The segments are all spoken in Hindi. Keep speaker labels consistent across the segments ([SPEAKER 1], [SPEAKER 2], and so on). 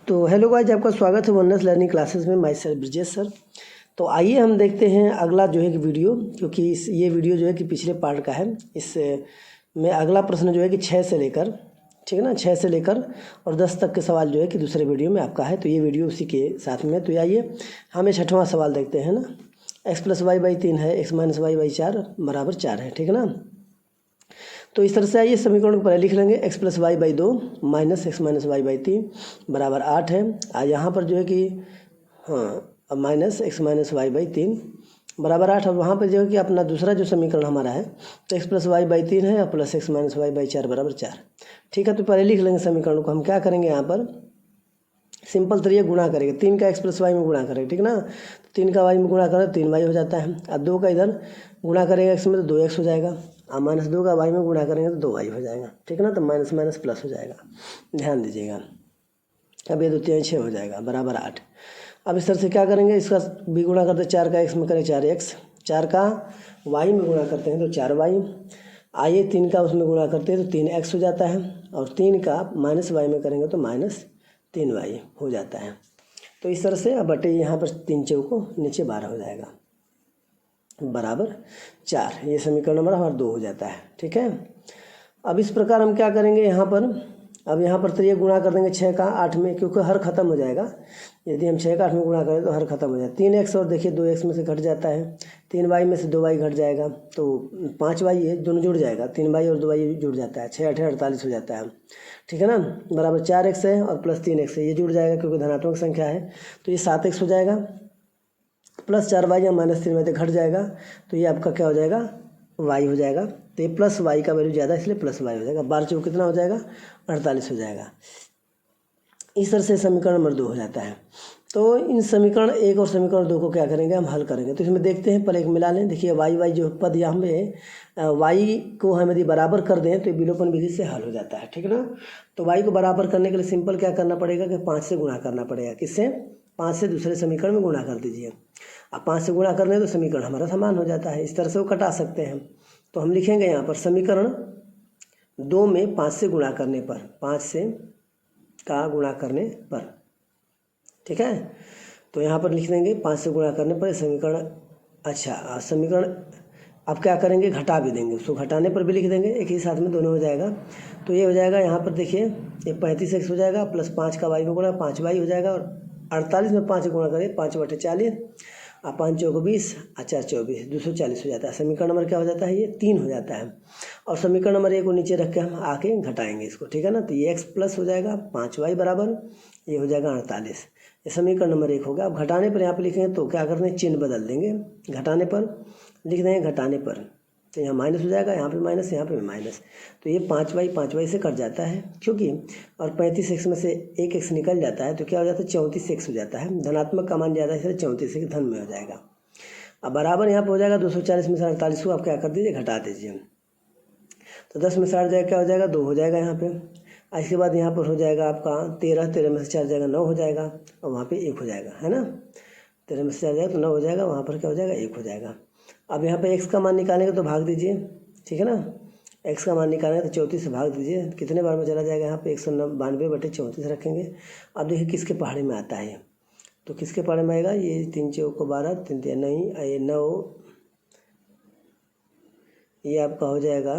[SPEAKER 1] तो हेलो गाइज, आपका स्वागत है वननेस लर्निंग क्लासेस में। My sir Brijesh sir. तो आइए हम देखते हैं अगला जो है कि वीडियो, क्योंकि ये वीडियो जो है कि पिछले पार्ट का है। इस में अगला प्रश्न जो है कि 6 से लेकर, ठीक है ना, 6 से लेकर और 10 तक के सवाल जो है कि दूसरे वीडियो में आपका है। तो ये वीडियो उसी के साथ में। तो आइए हमें 6वां सवाल देखते हैं ना। x+y/3 है, x-y/4 बराबर 4 है, ठीक है ना। तो इस तरह से आइए समीकरण को पहले लिख लेंगे। x+y/2 माइनस x-y/3 बराबर 8 है। यहाँ पर जो है कि हाँ माइनस x-y/3 बराबर 8। और वहाँ पर जो है कि अपना दूसरा जो समीकरण हमारा है तो x+y/3 है और प्लस x-y/4 बराबर 4। ठीक है, तो पहले लिख लेंगे समीकरण को। हम क्या करेंगे यहाँ पर, सिंपल तरीके गुणा करेंगे। 3 का x+y में गुणा करेंगे, ठीक ना। 3 का y में गुणा करें 3y हो जाता है। अब 2 का इधर गुणा करेंगे x में तो 2x हो जाएगा। और -2 का y में गुणा करेंगे तो 2y हो जाएगा, ठीक है ना। तो माइनस माइनस प्लस हो जाएगा, ध्यान दीजिएगा। अब ये 2 3 6 हो जाएगा बराबर 8। अब इस तरह से क्या करेंगे, इसका भी गुणा करते 4 का x में करें 4x, 4 का y में गुणा करते हैं तो 4y। आइए 3 का उसमें गुणा करते हैं तो 3x हो जाता है। और 3 का -y में करेंगे तो -3y हो जाता है। तो इस तरह से अब बटे यहाँ पर 3 चौको नीचे 12 हो जाएगा बराबर 4। ये समीकरण नंबर हमारा 2 हो जाता है, ठीक है। अब इस प्रकार हम क्या करेंगे यहाँ पर, अब यहाँ पर तो ये गुणा कर देंगे 6 का 8 में, क्योंकि हर खत्म हो जाएगा। यदि हम 6 का 8 में गुणा करें तो हर खत्म हो जाएगा। 3x और देखिए 2x में से घट जाता है, 3y में से 2y घट जाएगा तो 5y है, दोनों जुड़ जाएगा। 3y और 2y जुड़ जाता है, 6 8 48 हो जाता है, ठीक है ना। बराबर 4x है और प्लस 3x है, ये जुड़ जाएगा क्योंकि धनात्मक संख्या है। तो ये 7x हो जाएगा प्लस 4y या -3y तो घट जाएगा। तो ये आपका क्या हो जाएगा, y हो जाएगा। तो ये प्लस y का वैल्यू ज़्यादा इसलिए प्लस y हो जाएगा। 12 चौक कितना हो जाएगा, 48 हो जाएगा। इस तरह से समीकरण नंबर 2 हो जाता है। तो इन समीकरण 1 और समीकरण 2 को क्या करेंगे, हम हल करेंगे। तो इसमें देखते हैं, पहले एक मिला लें। देखिए y जो पद यहाँ में y को हम यदि बराबर कर दें तो विलोपन विधि से हल हो जाता है, ठीक है ना। तो y को बराबर करने के लिए सिंपल क्या करना पड़ेगा कि 5 से गुणा करना पड़ेगा। किससे, 5 से दूसरे समीकरण में गुणा कर दीजिए। अब 5 से गुणा करने तो समीकरण हमारा समान हो जाता है। इस तरह से वो कटा सकते हैं। तो हम लिखेंगे यहाँ पर समीकरण 2 में 5 से गुणा करने पर, 5 से का गुणा करने पर, ठीक है। तो यहाँ पर लिख देंगे 5 से गुणा करने पर समीकरण। अच्छा, समीकरण अब क्या करेंगे, घटा भी देंगे उसको, घटाने पर भी लिख देंगे, एक ही साथ में दोनों हो जाएगा। तो ये हो जाएगा यहाँ पर देखिए, ये 35x हो जाएगा प्लस 5 का y में गुणा 5y हो जाएगा। और 48 में 5 गुणा करें 5/40 और 5 चौको 20 और 4 24 240 हो जाता है। समीकरण नंबर क्या हो जाता है, ये 3 हो जाता है। और समीकरण नंबर 1 को नीचे रख के हम आके घटाएंगे इसको, ठीक है ना। तो ये x प्लस हो जाएगा 5y बराबर, ये हो जाएगा 48। ये समीकरण नंबर 1 होगा। अब घटाने पर यहाँ पर लिखेंगे तो क्या करते हैं, चिन्ह बदल देंगे। घटाने पर लिख देंगे घटाने पर, तो यहाँ माइनस हो जाएगा, यहाँ पे माइनस, यहाँ पे माइनस। तो ये 5y से कट जाता है क्योंकि, और 35x में से 1x निकल जाता है तो क्या हो जाता है, 34x हो जाता है। धनात्मक का मान ज़्यादा है इसलिए 34x धन में हो जाएगा। अब बराबर यहाँ पर हो जाएगा 240 में से 48 को आप क्या कर दीजिए, घटा दीजिए। तो 10 में से 8 जाएगा, क्या हो जाएगा, 2 हो जाएगा यहाँ पे। इसके बाद यहाँ पर हो जाएगा आपका 13 में से 4 जाएगा 9 हो जाएगा, और वहाँ पे 1 हो जाएगा, है ना। 13 में से 4 जाएगा तो 9 हो जाएगा, वहाँ पर क्या हो जाएगा, 1 हो जाएगा। अब यहाँ पे x का मान निकालेंगे तो भाग दीजिए, ठीक है ना। x का मान निकालेंगे तो 34 से भाग दीजिए, कितने बार में चला जाएगा, यहाँ पे 192/34 रखेंगे। अब देखिए किसके पहाड़े में आता है, तो किसके पहाड़े में आएगा, ये 3 चौको 12, 3 3 नहीं, ये 9, ये आपका हो जाएगा।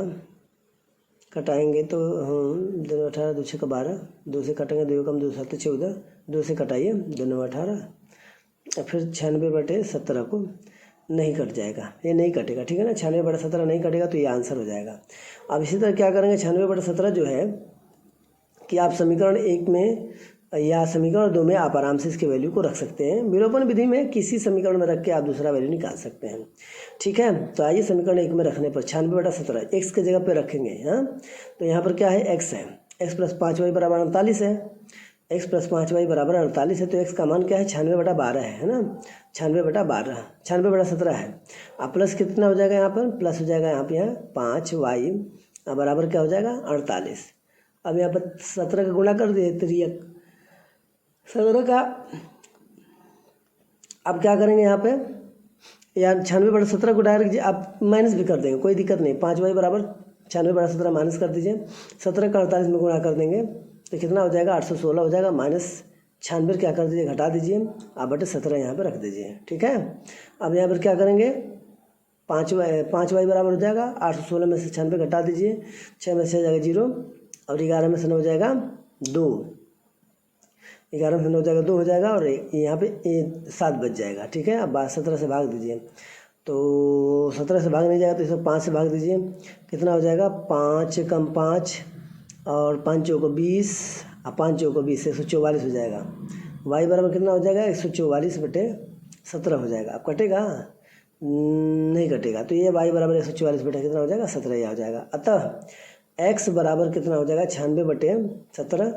[SPEAKER 1] कटाएंगे तो हम 2 18 2 6 12, 2 से कटेंगे 2 कम 2 7 14, 2 से कटाइए 2 18, फिर 96/17 को नहीं कट जाएगा, ये नहीं कटेगा, ठीक है ना। 96/17 नहीं कटेगा तो ये आंसर हो जाएगा। अब इसी तरह क्या करेंगे, 96/17 जो है कि आप समीकरण 1 में या समीकरण 2 में आप आराम से इसके वैल्यू को रख सकते हैं। विलोपन विधि में किसी समीकरण में रख के आप दूसरा वैल्यू निकाल सकते हैं, ठीक है। तो आइए समीकरण 1 में रखने पर 96/17 x के जगह पे रखेंगे। हाँ, तो यहाँ पर क्या है, x है, x प्लस 5y बराबर 48 है। x प्लस 5y बराबर 48 है, तो x का मान क्या है, 96/12 है ना। 96/12, 96/17 है। अब प्लस कितना हो जाएगा, यहाँ पर प्लस हो जाएगा, यहाँ पे 5y बराबर क्या हो जाएगा, 48। अब यहाँ पर 17 का गुणा कर दिए, 17 का। अब क्या करेंगे यहाँ पे, यार 96/17 को डायरेक्ट आप माइनस भी कर देंगे, कोई दिक्कत नहीं। 5y बराबर 96/17 माइनस कर दीजिए, 17 का 48 में गुणा कर देंगे तो कितना हो जाएगा, 816 हो जाएगा, 96 क्या कर दीजिए, घटा दीजिए, आप बटे 17 यहाँ पर रख दीजिए। ठीक है, अब यहाँ पर क्या करेंगे, 5y बराबर हो जाएगा 816 में से 96 घटा दीजिए, 6 में से जाएगा 0 और 11 में से 9 हो जाएगा 2, 11 में से 9 हो जाएगा 2 हो जाएगा और यहाँ पे 7 बच जाएगा। ठीक है, अब 17 से भाग दीजिए, तो 17 से भाग नहीं जाएगा तो इसको 5 से भाग दीजिए, कितना हो जाएगा 5 कम 5 और 5 चौको 20 और 5 चौको 20 144 हो जाएगा। y बराबर कितना हो जाएगा 144 बटे 17 हो जाएगा। अब कटेगा नहीं कटेगा, तो ये y बराबर 144 बटे कितना हो जाएगा 17 यह हो जाएगा। अतः x बराबर कितना हो जाएगा 96 बटे 17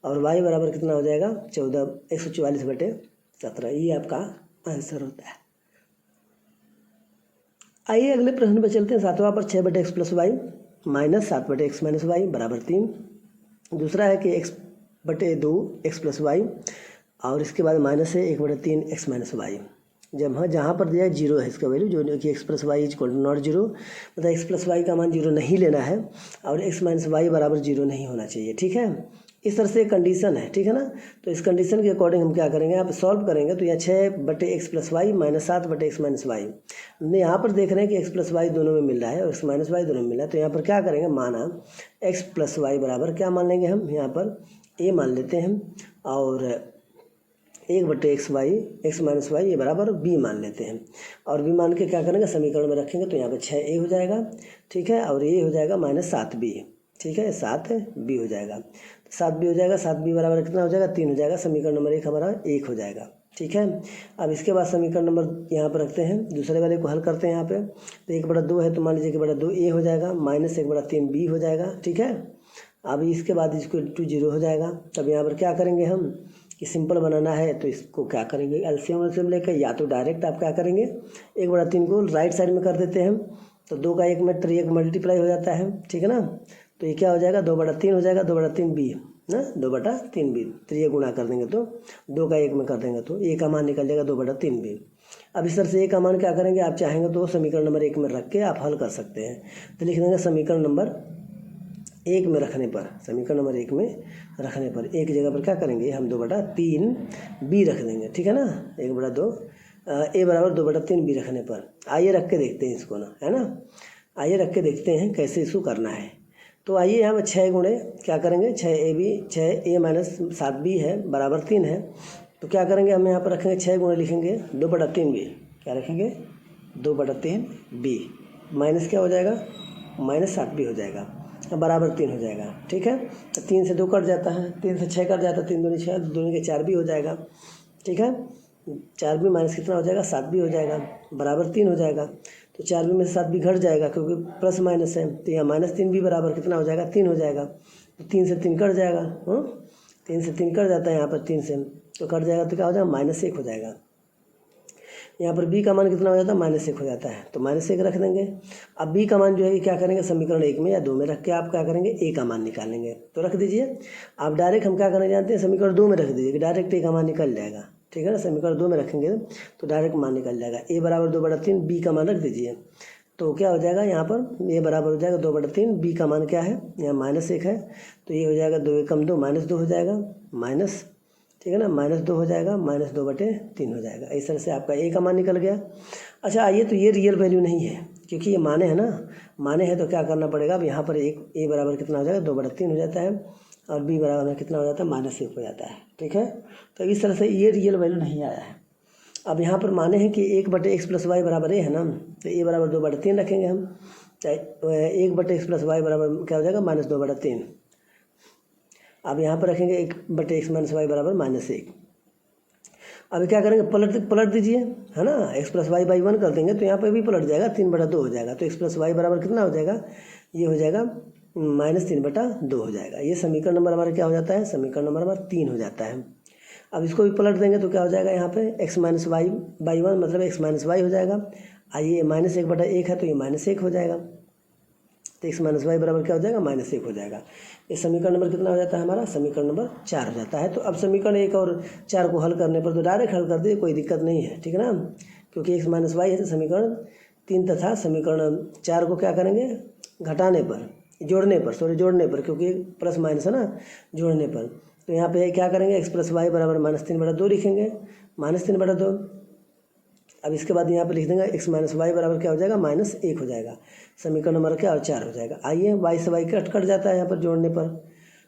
[SPEAKER 1] और y बराबर कितना हो जाएगा 144 बटे 17, ये आपका आंसर होता है। आइए अगले प्रश्न पर चलते हैं। 7वां पर 6 बटे एक्स प्लस वाई माइनस 7 बटे एक्स माइनस वाई बराबर 3। दूसरा है कि x बटे 2 एक्स प्लस वाई और इसके बाद माइनस है 1 बटे 3 एक्स माइनस वाई। जब हाँ जहाँ पर दिया है 0 है इसका वैल्यू, जो कि x plus y is equal to not 0, मतलब एक्स प्लस वाई का मान 0 नहीं लेना है और एक्स माइनस वाई बराबर 0 नहीं होना चाहिए। ठीक है, इस तरह से एक कंडीशन है। ठीक है ना, तो इस कंडीशन के अकॉर्डिंग हम क्या करेंगे, यहाँ पे सॉल्व करेंगे तो यहाँ 6 बटे एक्स प्लस वाई माइनस 7 बटे एक्स माइनस वाई, हमने यहाँ पर देख रहे हैं कि एक्स प्लस वाई दोनों में मिल रहा है और एक्स माइनस वाई दोनों में मिल रहा है। तो यहाँ पर क्या करेंगे, माना एक्स प्लस वाई बराबर क्या मान लेंगे हम, यहाँ पर ए मान लेते हैं और 1 बटे x y x minus y ये बराबर बी मान लेते हैं और बी मान के क्या करेंगे समीकरण में रखेंगे तो यहाँ पर 6a हो जाएगा। ठीक है, और ये हो जाएगा माइनस 7b। ठीक है, 7b हो जाएगा, 7b हो जाएगा, 7b बराबर कितना हो जाएगा 3 हो जाएगा। समीकरण नंबर 1 हमारा 1 हो जाएगा। ठीक है, अब इसके बाद समीकरण नंबर यहाँ पर रखते हैं, दूसरे वाले को हल करते हैं। यहाँ पे तो 1 बटा 2 है तो मान लीजिए कि बटा 2a हो जाएगा माइनस 1 बटा 3b हो जाएगा। ठीक है, अब इसके बाद इसको 0 हो जाएगा। तब यहाँ पर क्या करेंगे हम कि सिंपल बनाना है तो इसको क्या करेंगे एलसीएम लेकर, या तो डायरेक्ट आप क्या करेंगे 1 बटा 3 को राइट साइड में कर देते हैं तो 2 का 1 में 3 मल्टीप्लाई हो जाता है। ठीक है ना, तो ये क्या हो जाएगा 2 बटा 3 हो जाएगा, 2 बटा 3b ना, 2 बटा 3b, 3 गुणा कर देंगे तो 2 का 1 में कर देंगे तो a का मान निकल जाएगा 2 बटा 3b। अब इस तरह से a का मान क्या करेंगे, आप चाहेंगे तो समीकरण नंबर 1 में रख के आप हल कर सकते हैं। तो लिख देंगे समीकरण नंबर 1 में रखने पर, समीकरण नंबर 1 में रखने पर एक जगह पर क्या करेंगे हम 2 बटा 3b रख देंगे। ठीक है ना, 1 बटा 2 a बराबर 2 बटा 3b रखने पर। आइए रख के देखते हैं इसको ना, है ना, आइए रख के देखते हैं कैसे इसको करना है। तो आइए यहाँ पर 6 गुणे क्या करेंगे 6a माइनस 7b है बराबर 3 है, तो क्या करेंगे हम यहाँ पर रखेंगे 6 गुणे लिखेंगे 2 बटा 3b, क्या रखेंगे 2 बटा 3b माइनस क्या हो जाएगा माइनस 7b हो जाएगा बराबर 3 हो जाएगा। ठीक है, तो 3 से 2 कट जाता है, 3 से 6 कट जाता है, 3 दूनी 6, 2 दूनी के 4b हो जाएगा। ठीक है, 4b माइनस कितना हो जाएगा 7b हो जाएगा बराबर 3 हो जाएगा। तो 4b में से 7b घट जाएगा क्योंकि प्लस माइनस है, तो यहाँ माइनस 3b बराबर कितना हो जाएगा 3 हो जाएगा। तो 3 से 3 कट जाएगा, 3 से 3 कट जाता है यहाँ पर 3 से, तो कट जाएगा तो क्या हो जाएगा माइनस 1 हो जाएगा। यहाँ पर b का मान कितना हो जाता है माइनस 1 हो जाता है, तो माइनस 1 रख देंगे। अब b का मान जो है कि क्या करेंगे समीकरण 1 में या 2 में रख के आप क्या करेंगे a का मान निकालेंगे। तो रख दीजिए, आप डायरेक्ट हम क्या करना जानते हैं समीकरण 2 में रख दीजिए कि डायरेक्ट a का मान निकल जाएगा। ठीक है ना, समीकरण 2 में रखेंगे तो डायरेक्ट मान निकल जाएगा। a बराबर 2 बटा 3 b का मान रख दीजिए, तो क्या हो जाएगा यहाँ पर a बराबर हो जाएगा 2 बटा 3, b का मान क्या है यहाँ माइनस 1 है, तो ये हो जाएगा 2 कम 2 माइनस 2 हो जाएगा माइनस, ठीक है ना, माइनस 2 हो जाएगा माइनस 2 बटे 3 हो जाएगा। इस तरह से आपका a का मान निकल गया। अच्छा आइए, तो ये रियल वैल्यू नहीं है क्योंकि ये माने है ना, माने है तो क्या करना पड़ेगा, अब यहाँ पर a बराबर कितना हो जाएगा 2 बटा 3 हो जाता है और b बराबर में कितना हो जाता है माइनस 1 हो जाता है। ठीक है, तो इस तरह से ये रियल वैल्यू नहीं आया है। अब यहाँ पर माने हैं कि 1 बटे एक्स प्लस वाई बराबर a है ना, तो a बराबर 2 बटा 3 रखेंगे हम, चाहे 1 बटे एक्स प्लस वाई बराबर क्या हो जाएगा माइनस 2 बटा 3। अब यहाँ पर रखेंगे 1 बटे एक्स माइनस वाई बराबर माइनस 1। अभी क्या करेंगे पलट दीजिए, है ना, एक्स प्लस वाई बाई 1 कर देंगे तो यहाँ पर भी पलट जाएगा 3 बटा 2 हो जाएगा। तो एक्स प्लस वाई बराबर कितना हो जाएगा, ये हो जाएगा माइनस 3 बटा 2 हो जाएगा। ये समीकरण नंबर हमारा क्या हो जाता है, समीकरण नंबर हमारा 3 हो जाता है। अब इसको भी पलट देंगे तो क्या हो जाएगा यहाँ पे एक्स माइनस वाई बाई 1 मतलब एक्स माइनस वाई हो जाएगा। आइए माइनस 1 बटा 1 है तो ये माइनस 1 हो जाएगा, तो एक्स माइनस वाई बराबर क्या हो जाएगा माइनस 1 हो जाएगा। ये समीकरण नंबर कितना हो जाता है हमारा, समीकरण नंबर 4 हो जाता है। तो अब समीकरण 1 और 4 को हल करने पर तो डायरेक्ट हल कर दीजिए, कोई दिक्कत नहीं है। ठीक है ना, क्योंकि एक्स माइनस वाई है तो समीकरण 3 तथा समीकरण 4 को क्या करेंगे घटाने पर जोड़ने पर क्योंकि प्लस माइनस है ना, जोड़ने पर तो यहाँ पे क्या करेंगे, x प्लस वाई बराबर -3/2 लिखेंगे, -3/2। अब इसके बाद यहाँ पे लिख देंगे x माइनस वाई बराबर क्या हो जाएगा, -1 हो जाएगा। समीकरण नंबर क्या, और 4 हो जाएगा। आइए y से y कट जाता है यहाँ पर जोड़ने पर,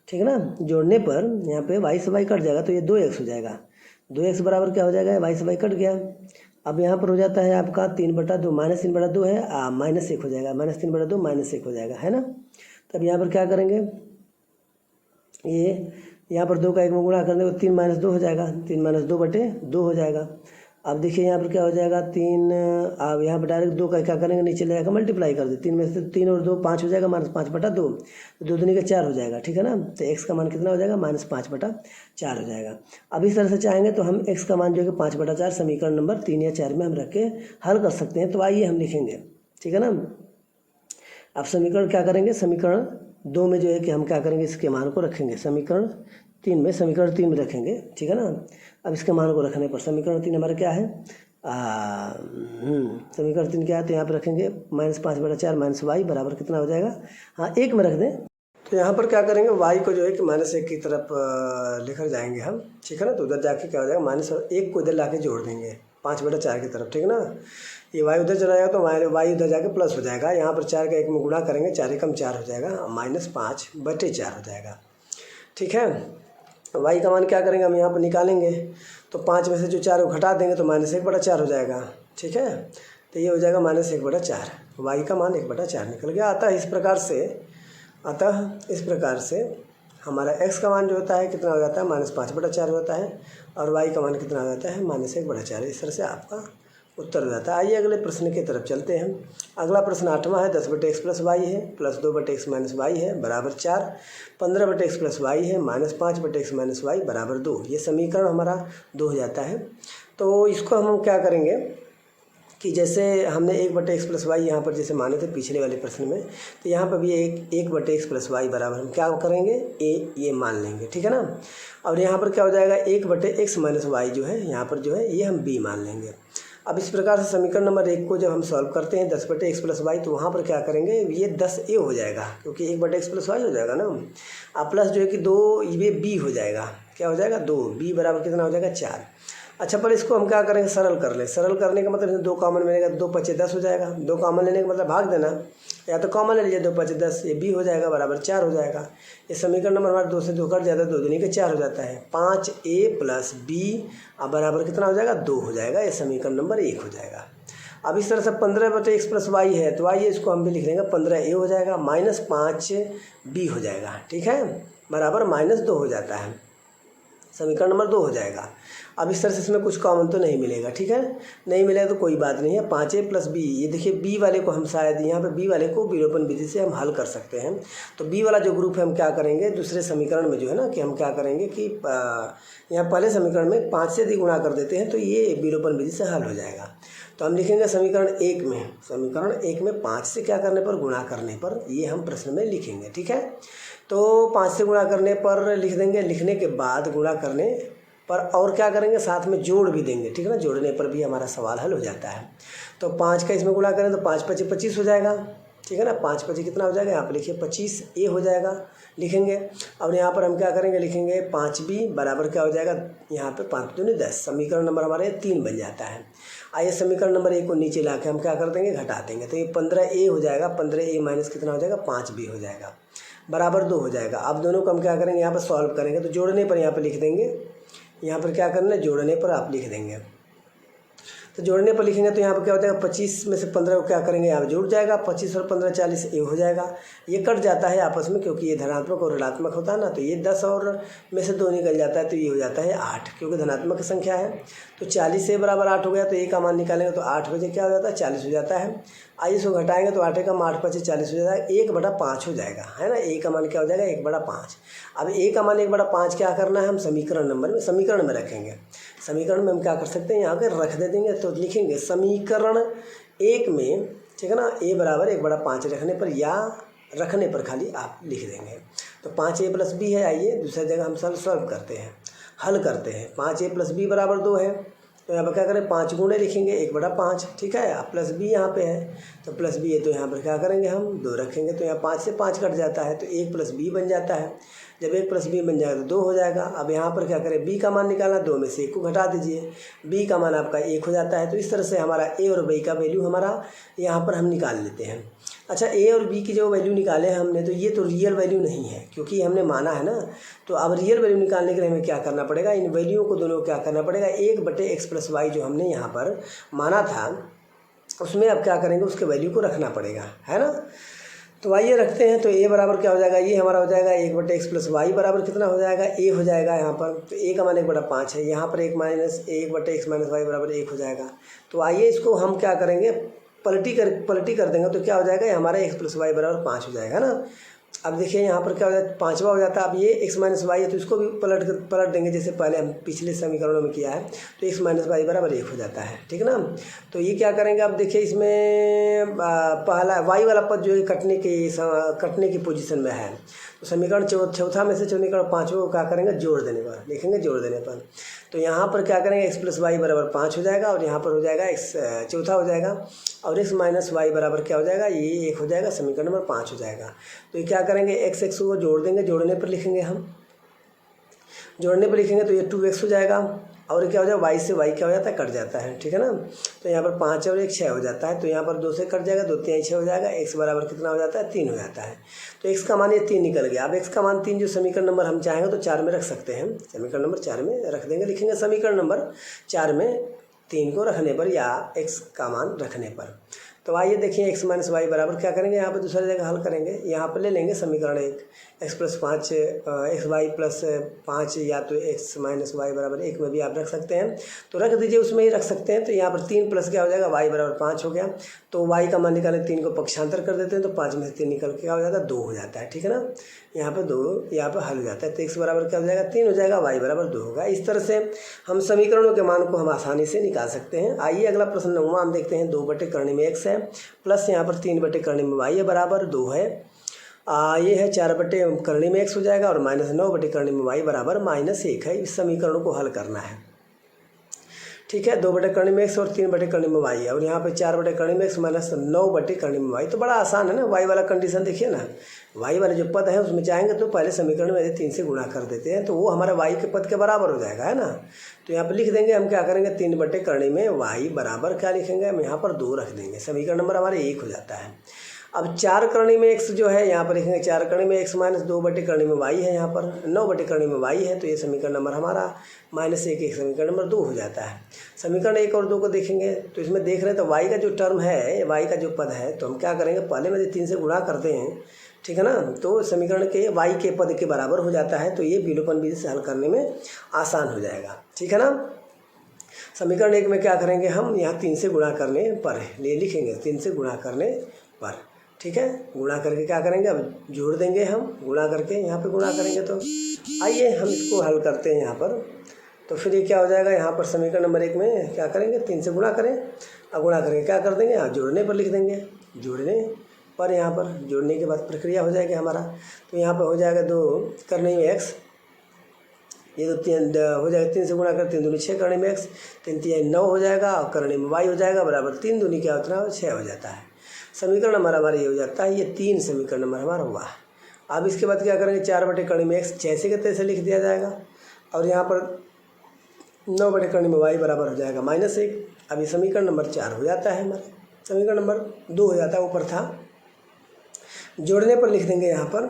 [SPEAKER 1] ठीक है ना। जोड़ने पर यहाँ पे y से y कट जाएगा तो ये 2x हो जाएगा। 2x बराबर क्या हो जाएगा, y से y कट गया। अब यहाँ पर हो जाता है आपका 3/2, -3/2 है, -1 हो जाएगा, -3/2 -1 हो जाएगा, है ना। तब यहाँ पर क्या करेंगे, ये यहाँ पर 2 का 1 में गुणा करने को 3 - 2 हो जाएगा, 3 - 2/2 हो जाएगा। अब देखिए यहाँ पर क्या हो जाएगा, 3, अब यहाँ पर डायरेक्ट 2 का क्या करेंगे, नीचे ले जाकर मल्टीप्लाई कर दे, 3 में से 3 और 2 5 हो जाएगा, -5/2, तो 2 दूनी का 4 हो जाएगा, ठीक है ना। तो x का मान कितना हो जाएगा, -5/4 हो जाएगा। अब इस तरह से चाहेंगे तो हम x का मान जो है कि 5/4 समीकरण नंबर 3 या 4 में हम रख के हल कर सकते हैं। तो आइए हम लिखेंगे, ठीक है ना। अब समीकरण क्या करेंगे, समीकरण 2 में जो है कि हम क्या करेंगे, इसके मान को रखेंगे, समीकरण 3 में रखेंगे, ठीक है ना। अब इसके मान को रखने पर समीकरण 3 हमारा क्या है, समीकरण 3 क्या है, तो यहाँ पर रखेंगे -5/4 माइनस वाई बराबर कितना हो जाएगा, हाँ 1 में रख दें। तो यहाँ पर क्या करेंगे, y को जो है कि -1 की तरफ लेकर जाएंगे हम, ठीक है ना। तो उधर जाके क्या हो जाएगा, -1 को इधर लाके जोड़ देंगे 5/4 की तरफ, ठीक है ना। ये y उधर चला जाएगा तो y उधर जाके प्लस हो जाएगा। यहाँ पर 4 का 1 में गुणा करेंगे, 4 एकम 4 हो जाएगा, -5/4 हो जाएगा, ठीक है। y का मान क्या करेंगे, हम यहाँ पर निकालेंगे तो 5 में से जो 4 को घटा देंगे तो -1/4 हो जाएगा, ठीक है। तो ये हो जाएगा -1/4, y का मान 1/4 निकल गया। अतः इस प्रकार से हमारा x का मान जो होता है कितना हो जाता है, -5/4 होता है, और y का मान कितना हो जाता है, -1/4। इस तरह से आपका उत्तर हो जाता है। आइए अगले प्रश्न की तरफ चलते हैं। अगला प्रश्न 8वां है, 10/x प्लस वाई है, प्लस 2/x माइनस वाई है बराबर 4, 15/x प्लस वाई है, -5/x माइनस वाई बराबर 2। ये समीकरण हमारा 2 हो जाता है। तो इसको हम क्या करेंगे कि जैसे हमने 1/x प्लस वाई यहाँ पर जैसे माने थे पिछले वाले प्रश्न में, तो यहाँ पर भी 1/x प्लस वाई बराबर हम क्या करेंगे, ये मान लेंगे, ठीक है ना। और यहाँ पर क्या हो जाएगा, 1/x माइनस वाई जो है यहाँ पर जो है ये हम b मान लेंगे। अब इस प्रकार से समीकरण नंबर 1 को जब हम सॉल्व करते हैं 10/x प्लस वाई, तो वहाँ पर क्या करेंगे, ये 10a हो जाएगा क्योंकि 1/x प्लस वाई हो जाएगा ना। अब प्लस जो है कि 2 ये b हो जाएगा, क्या हो जाएगा, 2, b बराबर कितना हो जाएगा, 4। अच्छा, पर इसको हम क्या करेंगे, सरल कर लें। सरल करने का मतलब 2 कॉमन मिलेगा, 2 × 5 = 10 हो जाएगा। 2 कॉमन लेने का मतलब भाग देना, या तो कॉमन ले लीजिए, 2 × 5 = 10, ये b हो जाएगा बराबर 4 हो जाएगा। ये समीकरण नंबर हमारा 2 से 2 कट जाता है, 2 दूनी के 4 हो जाता है, 5a प्लस b अब बराबर कितना हो जाएगा, 2 हो जाएगा। ये समीकरण नंबर 1 हो जाएगा। अब इस तरह से 15/x प्लस वाई है, तो आइए इसको हम भी लिख लेंगे, 15a हो जाएगा, -5b हो जाएगा, ठीक है, बराबर -2 हो जाता है। समीकरण नंबर 2 हो जाएगा। अब इस तरह से इसमें कुछ कॉमन तो नहीं मिलेगा, ठीक है, नहीं मिलेगा तो कोई बात नहीं है। 5a प्लस b, ये देखिए b वाले को हम शायद यहाँ पे b वाले को विलोपन विधि से हम हल कर सकते हैं। तो b वाला जो ग्रुप है हम क्या करेंगे, दूसरे समीकरण में जो है ना कि हम क्या करेंगे कि यहाँ पहले समीकरण में 5 से यदि गुणा कर देते हैं तो ये विलोपन विधि से हल हो जाएगा। तो हम लिखेंगे समीकरण 1 में 5 से क्या करने पर, गुणा करने पर, ये हम प्रश्न में लिखेंगे, ठीक है। तो 5 से गुणा करने पर लिख देंगे, लिखने के बाद गुणा करने पर और क्या करेंगे, साथ में जोड़ भी देंगे, ठीक है ना। जोड़ने पर भी हमारा सवाल हल हो जाता है। तो 5 का इसमें गुणा करें तो 5 × 5 = 25 हो जाएगा, ठीक है ना। 5 × 5 कितना हो जाएगा, यहाँ पर लिखिए 25a हो जाएगा, लिखेंगे। और यहाँ पर हम क्या करेंगे, लिखेंगे 5b बराबर क्या हो जाएगा, यहाँ पे 5 दूनी 10, समीकरण नंबर हमारे 3 बन जाता है। आइए समीकरण नंबर 1 को नीचे ला के हम क्या कर देंगे, घटा देंगे। तो ये 15a हो जाएगा, 15a माइनस कितना हो जाएगा, 5b हो जाएगा, बराबर 2 हो जाएगा। अब दोनों को हम क्या करेंगे, यहाँ पर सॉल्व करेंगे, तो जोड़ने पर यहाँ पर लिख देंगे, यहाँ पर क्या करना है, जोड़ने पर आप लिख देंगे। तो जोड़ने पर लिखेंगे तो यहाँ पर क्या हो जाएगा, 25 में से 15 को क्या करेंगे, यहाँ पर जुड़ जाएगा, 25 और 15 40 ये हो जाएगा। ये कट जाता है आपस में क्योंकि ये धनात्मक और ऋणात्मक होता है ना, तो ये 10 और में से 2 निकल जाता है, तो ये हो जाता है 8 क्योंकि धनात्मक संख्या है। तो 40 से बराबर 8 हो गया, तो a का मान निकालेंगे तो 8 बजे क्या हो जाता है, 40 हो जाता है। आइए इसको घटाएंगे तो 8 का 8 × 5 = 40 हो जाता है, 1/5 हो जाएगा, है ना। a का मान क्या हो जाएगा, 1/5। अब a का मान 1/5 क्या करना है, हम समीकरण में रखेंगे। समीकरण में हम क्या कर सकते हैं, यहाँ पे रख दे देंगे, तो लिखेंगे समीकरण 1 में, ठीक है ना, a बराबर 1/5 रखने पर या रखने पर खाली आप लिख देंगे। तो 5a प्लस b है। आइए दूसरी जगह हम सॉल्व करते हैं, हल करते हैं। 5a प्लस b बराबर 2 है, तो यहाँ पर क्या करें, 5 गुणे लिखेंगे 1/5, ठीक है। प्लस b यहाँ पे है, तो प्लस b है, तो यहाँ पर क्या करेंगे, हम 2 रखेंगे, तो यहाँ 5 से 5 कट जाता है, तो 1 + b बन जाता है। जब 1 + b बन जाएगा तो 2 हो जाएगा। अब यहाँ पर क्या करें, b का मान निकालना, 2 में से 1 को घटा दीजिए, b का मान आपका 1 हो जाता है। तो इस तरह से हमारा a और b का वैल्यू हमारा यहाँ पर हम निकाल लेते हैं। अच्छा, a और b की जो वैल्यू निकाले हैं हमने, तो ये तो रियल वैल्यू नहीं है क्योंकि हमने माना है ना। तो अब रियल वैल्यू निकालने के लिए हमें क्या करना पड़ेगा, इन वैल्यूओं को दोनों को क्या करना पड़ेगा, 1/x + y जो हमने यहाँ पर माना था उसमें अब क्या करेंगे, उसके वैल्यू को रखना पड़ेगा, है ना। तो आइए रखते हैं। तो a बराबर क्या हो जाएगा, ये हमारा हो जाएगा 1/x + y बराबर कितना हो जाएगा, a हो जाएगा यहाँ पर। तो a का मान 1/5 है, यहाँ पर 1/x - y बराबर 1 हो जाएगा। तो आइए इसको हम क्या करेंगे, पलटी कर देंगे तो क्या हो जाएगा, ये हमारा x + y बराबर 5 हो जाएगा ना। अब देखिए यहाँ पर क्या हो जाता है, 5वां हो जाता है। अब ये x - y है तो इसको भी पलट देंगे जैसे पहले हम पिछले समीकरणों में किया है। तो x - y बराबर 1 हो जाता है, ठीक है ना। तो ये क्या करेंगे, अब देखिए इसमें पहला y वाला पद जो है कटने की पोजीशन में है। तो समीकरण चौथा में से समीकरण 5वां को क्या करेंगे, जोड़ देने पर लिखेंगे, जोड़ देने पर। तो यहाँ पर क्या करेंगे, x + y बराबर 5 हो जाएगा और यहाँ पर हो जाएगा x चौथा हो जाएगा और x - y बराबर क्या हो जाएगा, ये 1 हो जाएगा, समीकरण नंबर 5 हो जाएगा। तो ये क्या करेंगे, x को जोड़ देंगे, जोड़ने पर लिखेंगे हम, जोड़ने पर लिखेंगे तो ये 2x हो जाएगा और क्या हो जाएगा, y से y क्या हो जाता है, कट जाता है, ठीक है ना। तो यहाँ पर 5 और 1 6 हो जाता है। तो यहाँ पर 2 से कट जाएगा, 2 3 6 हो जाएगा, x बराबर कितना हो जाता है, 3 हो जाता है। तो x का मान ये 3 निकल गया। अब x का मान 3 जो समीकरण नंबर हम चाहेंगे तो 4 में रख सकते हैं, समीकरण नंबर 4 में रख देंगे, लिखेंगे समीकरण नंबर 4 में 3 को रखने पर या x का मान रखने पर। तो आइए देखिए, x - y बराबर क्या करेंगे, यहाँ पर दूसरी जगह हल करेंगे। यहाँ पर ले लेंगे समीकरण 1, x + 5 xy + 5 या तो x - y बराबर 1 में भी आप रख सकते हैं, तो रख दीजिए, उसमें ही रख सकते हैं। तो यहाँ पर 3 प्लस क्या हो जाएगा, y बराबर 5 हो गया। तो y का मान निकालें, 3 को पक्षांतर कर देते हैं तो 5 में से 3 निकल के क्या हो जाता है, 2 हो जाता है, ठीक है ना। यहाँ पर 2 यहाँ पर हल हो जाता है। तो x बराबर क्या हो जाएगा, 3 हो जाएगा, y बराबर 2 होगा। इस तरह से हम समीकरणों के मान को हम आसानी से निकाल सकते हैं। आइए अगला प्रश्न 9वां हम देखते हैं। 2/करनी में x है प्लस यहाँ पर 3/करनी में y है बराबर 2 है। ये है 4/करनी में x हो जाएगा और -9/करनी में y बराबर -1 है। इस समीकरण को हल करना है, ठीक है। 2/करनी में x और 3/करनी में y है और यहाँ पे 4/करनी में x -9/करनी में y। तो बड़ा आसान है ना। y वाला कंडीशन देखिए ना, y वाले जो पद है उसमें चाहेंगे तो पहले समीकरण में 3 से गुणा कर देते हैं तो वो हमारा y के पद के बराबर हो जाएगा, है ना। तो यहाँ पे लिख देंगे हम, क्या करेंगे, 3/करनी में y बराबर क्या लिखेंगे हम, यहाँ पर 2 रख देंगे, समीकरण नंबर हमारे 1 हो जाता है। अब 4/करनी में x जो है यहाँ पर लिखेंगे, 4/करनी में x -2/करनी में y है, यहाँ पर 9/करनी में y है। तो ये समीकरण नंबर हमारा -1 समीकरण नंबर 2 हो जाता है। समीकरण 1 और 2 को देखेंगे तो इसमें देख रहे हैं तो y का जो टर्म है, y का जो पद है, तो हम क्या करेंगे, पहले में 3 से गुणा करते हैं, ठीक है ना। तो समीकरण के y के पद के बराबर हो जाता है। तो ये विलोपन विधि से हल करने में आसान हो जाएगा, ठीक है ना। समीकरण 1 में क्या करेंगे हम, यहाँ 3 से गुणा करने पर ले लिखेंगे, 3 से गुणा करने पर, ठीक है। गुणा करके क्या करेंगे, अब जोड़ देंगे हम, गुणा करके यहाँ पे गुणा करेंगे। तो आइए हम इसको हल करते हैं यहाँ पर। तो फिर ये क्या हो जाएगा, यहाँ पर समीकरण नंबर 1 में क्या करेंगे, 3 से गुणा करें। अब गुणा करके क्या कर देंगे, यहाँ जोड़ने पर लिख देंगे, जोड़ने पर, यहाँ पर जोड़ने के बाद प्रक्रिया हो जाएगी हमारा। तो यहाँ पर हो जाएगा 2/करनी में x, ये तो 3 हो जाएगा, 3 से गुणा कर 3 दूनी 6 करनी में x, 3 3 9 हो जाएगा और करनी में y हो जाएगा बराबर 3 दूनी क्या होता है, 6 हो जाता है। समीकरण नंबर हमारा ये हो जाता है, ये 3 समीकरण नंबर हमारा हुआ। अब इसके बाद क्या करेंगे, 4/करनी में x जैसे के तैसे लिख दिया जाएगा और यहाँ पर 9/करनी में y बराबर हो जाएगा -1। अब ये समीकरण नंबर 4 हो जाता है हमारा, समीकरण नंबर 2 हो जाता है, ऊपर था। जोड़ने पर लिख देंगे यहाँ पर,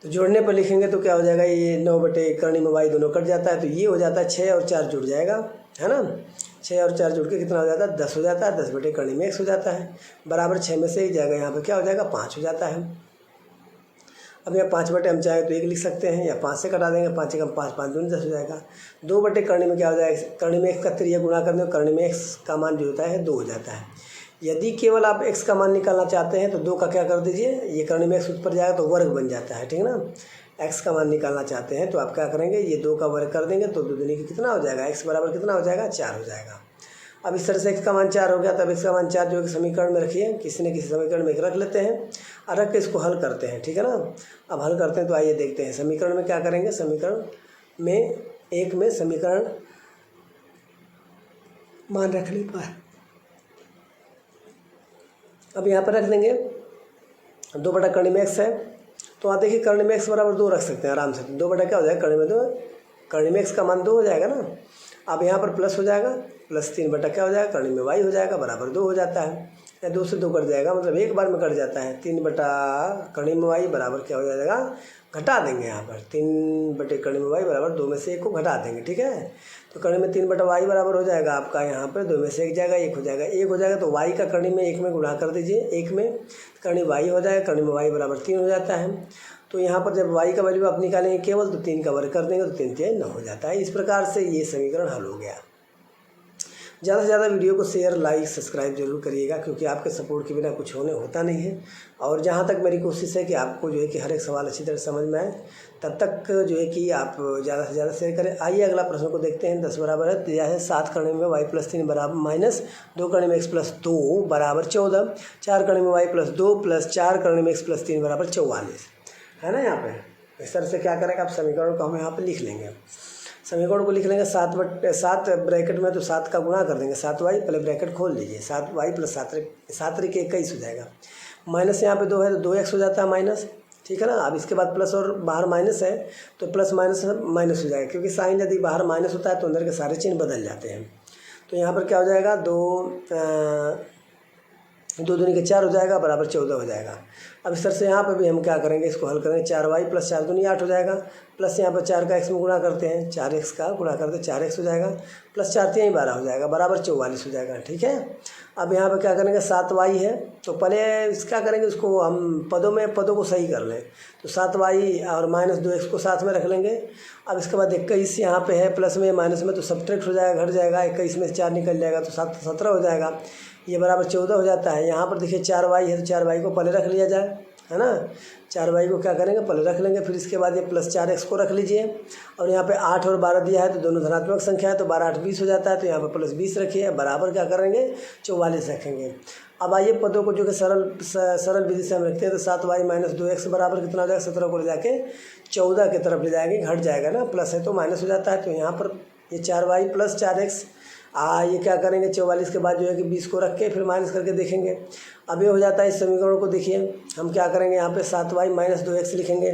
[SPEAKER 1] तो जोड़ने पर लिखेंगे तो क्या हो जाएगा, ये 9/करनी में y दोनों कट जाता है। तो ये हो जाता है 6 और 4 जुड़ जाएगा, है ना। 6 और 4 जुड़ के कितना हो जाता है, 10 हो जाता है। 10/करनी में x हो जाता है बराबर 6 में से 1 जाएगा, यहाँ पर क्या हो जाएगा, 5 हो जाता है। अब यहाँ 5/, हम चाहे तो 1 लिख सकते हैं या 5 से कटा देंगे, 5 1 5 5 दूनी 10 हो जाएगा। 2/करनी में क्या हो जाएगा, करनी में x का त्रिज्या गुणा कर दें, करनी में x का मान जो होता है 2 हो जाता है। यदि केवल आप x का मान निकालना चाहते हैं तो 2 का क्या कर दीजिए, ये करनी में x ऊपर जाएगा तो वर्ग बन जाता है, ठीक है ना। x का मान निकालना चाहते हैं तो आप क्या करेंगे, ये 2 का वर्ग कर देंगे तो 2 दूनी की कितना हो जाएगा, x बराबर कितना हो जाएगा, 4 हो जाएगा। अब इस तरह से x का मान 4 हो गया, तब x का मान 4 जो कि समीकरण में रखिए, किसी न किसी समीकरण में एक रख लेते हैं और रख के इसको हल करते हैं, ठीक है ना। अब हल करते हैं तो आइए देखते हैं समीकरण में क्या करेंगे। समीकरण में 1 में समीकरण मान रखने पर अब यहाँ पर रख देंगे, 2/करनी में x है तो वहाँ देखिए कर्ण में x बराबर 2 रख सकते हैं आराम से। 2 बटा क्या हो जाएगा, कर्ण में 2, कर्ण में x का मान 2 हो जाएगा ना। अब यहाँ पर प्लस हो जाएगा, प्लस 3 बटा क्या हो जाएगा, कर्ण में y हो जाएगा, बराबर 2 हो जाता है। या 2 से 2 कट जाएगा, मतलब एक बार में कट जाता है। 3 बटा कर्ण में y बराबर क्या हो जाएगा, घटा देंगे यहाँ पर 3 बटे कर्ण में y बराबर 2 में से 1 को घटा देंगे, ठीक है। तो कर्ण में 3 बटा y बराबर हो जाएगा आपका यहाँ पर 2 में से 1 जाएगा, 1 हो जाएगा, 1 हो जाएगा। तो y का कर्ण में 1 में गुणा कर दीजिए, 1 में कर्ण y हो जाएगा, कर्ण में y बराबर 3 हो जाता है। तो यहाँ पर जब y का वैल्यू आप निकालेंगे केवल, तो 3 का वर्ग कर देंगे, तो 3 3 9 हो जाता है। इस प्रकार से ये समीकरण हल हो गया। ज़्यादा से ज़्यादा वीडियो को शेयर, लाइक, सब्सक्राइब जरूर करिएगा, क्योंकि आपके सपोर्ट के बिना कुछ होता नहीं है। और जहाँ तक मेरी कोशिश है कि आपको जो है कि हर एक सवाल अच्छी तरह समझ में आए, तब तक जो है कि आप ज़्यादा से ज़्यादा शेयर करें। आइए अगला प्रश्न को देखते हैं। 10 बराबर है, दिया है 7 कर्ण में y प्लस 3 बराबर माइनस 2 कर्ण में x प्लस 2 बराबर 14, 4 कर्ण में y प्लस 2 प्लस 4 कर्ण में x प्लस 3 बराबर 44 है ना। यहाँ पे इस तरह से क्या करेंगे आप, समीकरण को हम यहाँ पे लिख लेंगे। समीकरण को लिख लेंगे 7 ब्रैकेट में, तो 7 का गुणा कर देंगे, 7y, पहले ब्रैकेट खोल लीजिए, 7y प्लस 7 के 21 हो जाएगा। माइनस यहाँ पे 2 है, तो 2x हो जाता है माइनस, ठीक है ना। अब इसके बाद प्लस और बाहर माइनस है, तो प्लस माइनस माइनस हो जाएगा, क्योंकि साइन यदि बाहर माइनस होता है तो अंदर के सारे चिन्ह बदल जाते हैं। तो यहाँ पर क्या हो जाएगा, 2 दूनी के 4 हो जाएगा, बराबर 14 हो जाएगा। अब इस तरह से यहाँ पर भी हम क्या करेंगे, इसको हल करेंगे। 4y प्लस 4 दूनी 8 हो जाएगा, प्लस यहाँ पर 4 का x में गुणा करते हैं, 4x का गुणा करते हैं, 4x हो जाएगा, प्लस 4 3 12 हो जाएगा, बराबर 44 हो जाएगा, ठीक है। अब यहाँ पर क्या करेंगे, 7y है, तो पहले क्या करेंगे, उसको हम पदों को सही कर लें। तो 7y और माइनस 2x को साथ में रख लेंगे। अब इसके बाद 21 यहाँ पे है, प्लस में माइनस में, तो सब्ट्रैक्ट हो जाएगा, घट जाएगा, 21 में से 4 निकल जाएगा, तो 17 हो जाएगा, ये बराबर 14 हो जाता है। यहाँ पर देखिए 4y है, तो 4y को पहले रख लिया जाए, है ना। 4y को क्या करेंगे, पहले रख लेंगे, फिर इसके बाद ये प्लस 4x को रख लीजिए। और यहाँ पे 8 और 12 दिया है, तो दोनों धनात्मक संख्या है, तो 12 8 20 हो जाता है, तो यहाँ पर प्लस 20 रखिए, बराबर क्या करेंगे, 44 रखेंगे। अब आइए पदों को जो कि सरल विधि से हम रखते हैं, तो 7y माइनस 2x बराबर कितना हो जाएगा, 17 को ले जाके 14 की तरफ ले जाएंगे, घट जाएगा ना, प्लस है तो माइनस हो जाता है। तो यहाँ पर ये 4y प्लस 4x, ये क्या करेंगे, 44 के बाद जो है कि 20 को रख के फिर माइनस करके देखेंगे। अब ये हो जाता है। इस समीकरण को देखिए, हम क्या करेंगे, यहाँ पे 7y माइनस 2x लिखेंगे,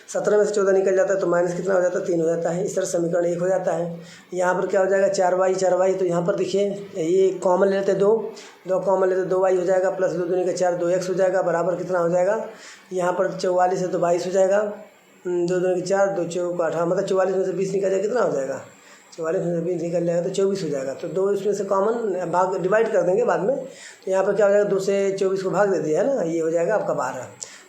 [SPEAKER 1] 17 में से 14 निकल जाता है, तो माइनस कितना हो जाता है, 3 हो जाता है। इस तरह समीकरण 1 हो जाता है। यहाँ पर क्या हो जाएगा, 4y, तो यहाँ पर देखिए ये कॉमन लेते 2 कॉमन लेते 2y हो जाएगा, प्लस 2 दूनी का 4 2x हो जाएगा, बराबर कितना हो जाएगा, यहाँ पर 44 है तो 22 हो जाएगा, 2 दूनी का 4 2 4 18, मतलब 44 में से 20 निकल जाएगा, कितना हो जाएगा, 44 में से 20 निकल जाएगा तो 24 हो जाएगा। तो 2 इसमें से कॉमन भाग डिवाइड कर देंगे बाद में। तो यहाँ पर क्या हो जाएगा, 2 से 24 को भाग दे दिया है ना, ये हो जाएगा आपका 12।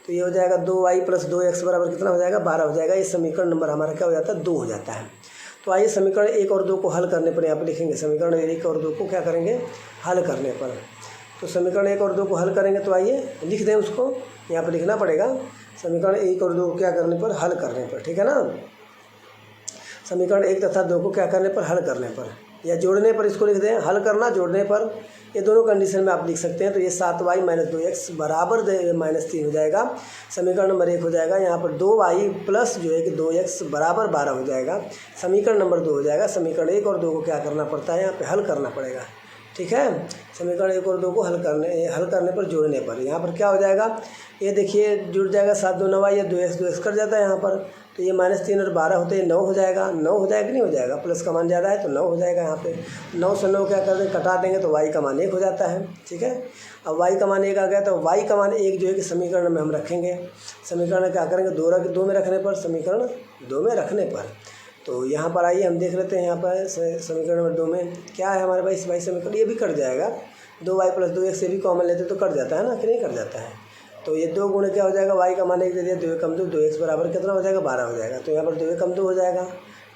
[SPEAKER 1] तो ये हो जाएगा 2y प्लस 2x बराबर कितना हो जाएगा, 12 हो जाएगा। ये समीकरण नंबर हमारा क्या हो जाता है, 2 हो जाता है। तो आइए समीकरण 1 और 2 को हल करने पर यहाँ पर लिखेंगे। समीकरण 1 और 2 को क्या करेंगे, हल करने पर। तो समीकरण 1 और 2 को हल करेंगे, तो आइए लिख दें उसको, यहाँ पर लिखना पड़ेगा। समीकरण 1 और 2 को क्या करने पर, हल करने पर, ठीक है ना। समीकरण 1 तथा 2 को क्या करने पर, हल करने पर या जोड़ने पर, इसको लिख दें। हल करना, जोड़ने पर, ये दोनों कंडीशन में आप लिख सकते हैं। तो ये 7y माइनस 2x बराबर -3 हो जाएगा, समीकरण नंबर 1 हो जाएगा। यहाँ पर 2y प्लस जो है कि 2x बराबर 12 हो जाएगा, समीकरण नंबर 2 हो जाएगा। समीकरण 1 और 2 को क्या करना पड़ता है, यहाँ पे हल करना पड़ेगा, ठीक है। समीकरण 1 और 2 को हल करने पर, जोड़ने पर यहाँ पर क्या हो जाएगा, ये देखिए जुड़ जाएगा, 7 2 9 या 2x कर जाता है यहाँ पर। तो ये -3 और 12 होते हैं 9 हो जाएगा, 9 हो जाएगा कि नहीं हो जाएगा, प्लस का मान ज़्यादा है तो 9 हो जाएगा। यहाँ पे 9 से 9 क्या कर देंगे, कटा देंगे, तो y का मान 1 हो जाता है, ठीक है। अब y का मान 1 आ गया, तो y का मान 1 जो है कि समीकरण में हम रखेंगे। समीकरण क्या करेंगे, 2 में रखने पर, समीकरण 2 में रखने पर। तो यहाँ पर आइए हम देख लेते हैं, यहाँ पर समीकरण नंबर 2 में क्या है हमारे पास, भाई समीकरण ये भी कट जाएगा, 2y प्लस 2x से भी कॉमन लेते तो कट जाता है ना, कि नहीं कट जाता है। तो ये 2 गुणे क्या हो जाएगा, y का मान 1 दे दिया, 2 कम 2, 2x बराबर कितना हो जाएगा, 12 हो जाएगा। तो यहाँ पर 2 कम 2 हो जाएगा,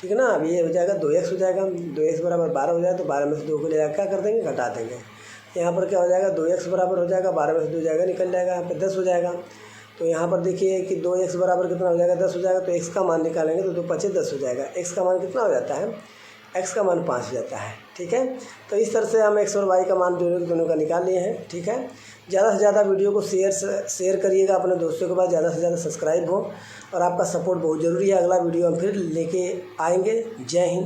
[SPEAKER 1] ठीक है ना। अब ये हो जाएगा 2x हो जाएगा, 2x बराबर 12 हो जाएगा, तो 12 में से 2 को ले जाकर क्या कर देंगे, घटा देंगे। यहाँ पर क्या हो जाएगा, 2x बराबर हो जाएगा, 12 में से 2 जाएगा, निकल जाएगा, यहाँ पर 10 हो जाएगा। तो यहाँ पर देखिए कि 2x बराबर कितना हो जाएगा, 10 हो जाएगा। तो x का मान निकालेंगे तो 2 5 10 हो जाएगा। x का मान कितना हो जाता है, x का मान 5 हो जाता है, ठीक है। तो इस तरह से हम x और y का मान दोनों का निकाल लिए हैं, ठीक है। ज़्यादा से ज़्यादा वीडियो को शेयर करिएगा अपने दोस्तों के पास, ज़्यादा से ज़्यादा सब्सक्राइब हो, और आपका सपोर्ट बहुत ज़रूरी है। अगला वीडियो हम फिर लेके आएंगे। जय हिंद।